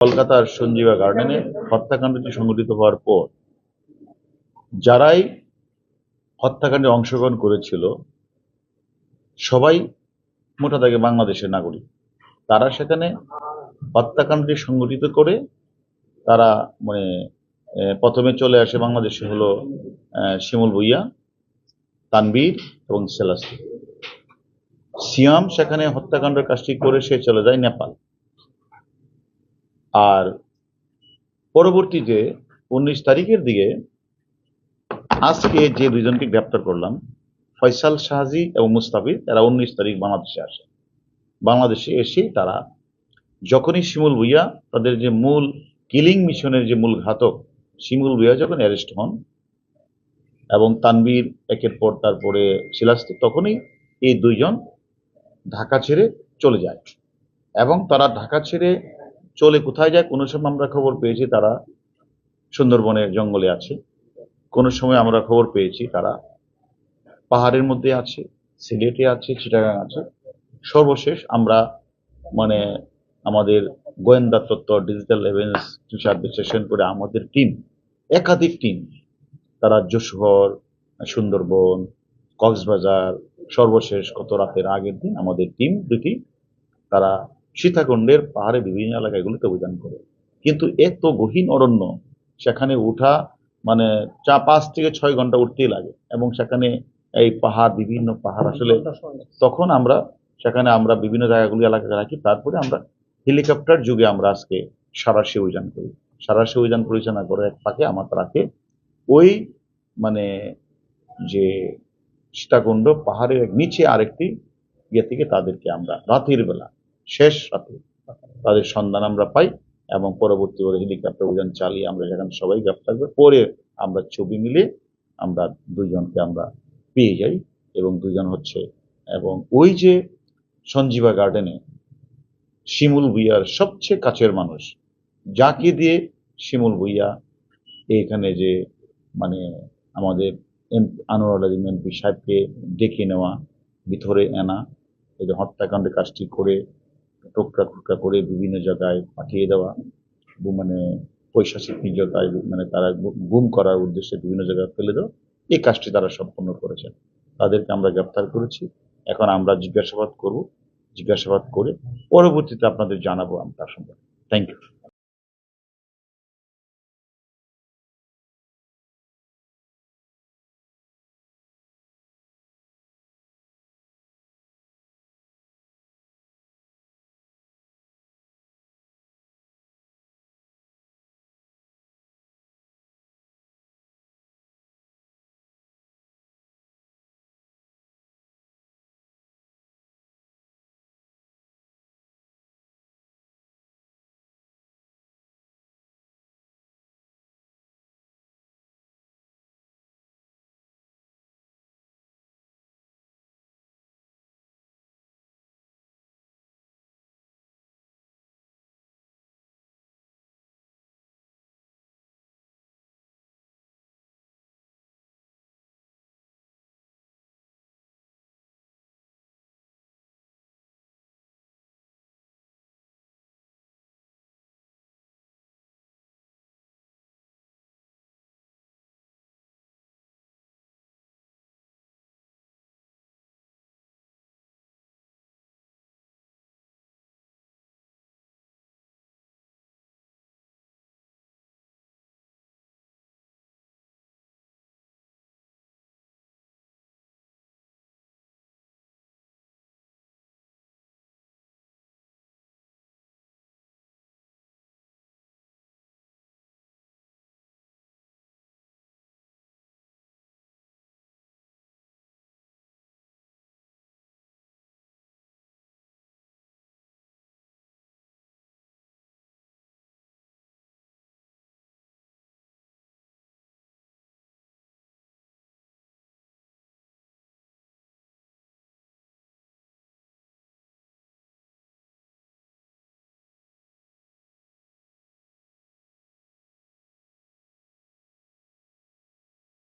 কলকাতার সঞ্জীবা গার্ডেনে হত্যাকাণ্ডটি সংঘটিত হওয়ার পর যারাই হত্যাকাণ্ডে অংশগ্রহণ করেছিল সবাই মোটা দাগে বাংলাদেশের নাগরিক। তারা সেখানে হত্যাকাণ্ডটি সংঘটিত করে তারা মানে প্রথমে চলে আসে বাংলাদেশে হলো শিমুল ভুইয়া, তানবীর এবং সেলাস্তি। সিয়াম সেখানে হত্যাকাণ্ডের কাজটি করে সে চলে যায় নেপাল। আর পরবর্তীতে 19 তারিখের দিকে আজকে যে দুইজনকে গ্রেপ্তার করলাম, ফয়সাল শাহজি এবং মুস্তাফিজ, এরা 19 তারিখ বাংলাদেশে আসে। বাংলাদেশে এসে তারা যখনই শিমুল ভুইয়া তাদের যে মূল কিলিং মিশনের যে মূল ঘাতক শিমুল ভুইয়া যখন অ্যারেস্ট হন এবং তানবীর একের পর তারপরে শিলাস্তি, তখনই এই দুইজন ঢাকা ছেড়ে চলে যায়। এবং তারা ঢাকা ছেড়ে চলে কোথায় যায়, কোনো সময় আমরা খবর পেয়েছি তারা সুন্দরবনের জঙ্গলে আছে, কোনো সময় আমরা খবর পেয়েছি তারা পাহাড়ের মধ্যে আছে, সিলেটে আছে, চিটাগাং আছে। সর্বশেষ আমরা মানে আমাদের গোয়েন্দা তত্ত্ব ডিজিটাল এভিডেন্স বিশ্লেষণ করে আমাদের টিম, একাধিক টিম, তারা যশোর, সুন্দরবন, কক্সবাজার, সর্বশেষ গত রাতের আগের দিন আমাদের টিম দুটি তারা সীতাকুণ্ডের পাহাড়ে বিভিন্ন এলাকাগুলিতে অভিযান করে। কিন্তু এত গহীন অরণ্য, সেখানে উঠা মানে 5 থেকে 6 ঘন্টা উঠতেই লাগে। এবং সেখানে এই পাহাড়, বিভিন্ন পাহাড় আসলে তখন আমরা সেখানে আমরা বিভিন্ন জায়গাগুলি এলাকায় রাখি। তারপরে আমরা হেলিকপ্টার যুগে আমরা আজকে সাঁড়াশি অভিযান করি। সাঁড়াশি অভিযান পরিচালনা করে এক পাকে আমার রাখে ওই মানে যে সীতাকুণ্ড পাহাড়ের নিচে আরেকটি ইয়ে থেকে তাদেরকে আমরা রাতের বেলা, শেষ রাতে তাদের সন্ধান আমরা পাই এবং পরবর্তী করে হেলিকপ্টার অভিযান চালিয়ে আমরা সেখানে সবাই গ্রেপ্তার করি। পরে আমরা ছবি মিলে আমরা দুইজনকে আমরা পেয়ে যাই এবং দুজন হচ্ছে এবং ওই যে সঞ্জীবা গার্ডেনে শিমুল ভুইয়ার সবচেয়ে কাছের মানুষ, যাকে দিয়ে শিমুল ভুইয়া এইখানে যে মানে আমাদের আনোয়ার আলী এমপি সাহেবকে ডেকে নেওয়া, ভিতরে আনা, এই যে হত্যাকাণ্ডের কাজটি করে টুকরা টুকরা করে বিভিন্ন জায়গায় পাঠিয়ে দেওয়া, মানে পৈশাচিক নির্যাতন, মানে তারা গুম করার উদ্দেশ্যে বিভিন্ন জায়গায় ফেলে দেওয়া, এই কাজটি তারা সম্পন্ন করেছেন। তাদেরকে আমরা গ্রেপ্তার করেছি। এখন আমরা জিজ্ঞাসাবাদ করব, জিজ্ঞাসাবাদ করে পরবর্তীতে আপনাদের জানাবো আমরা সম্পর্কে। Thank you.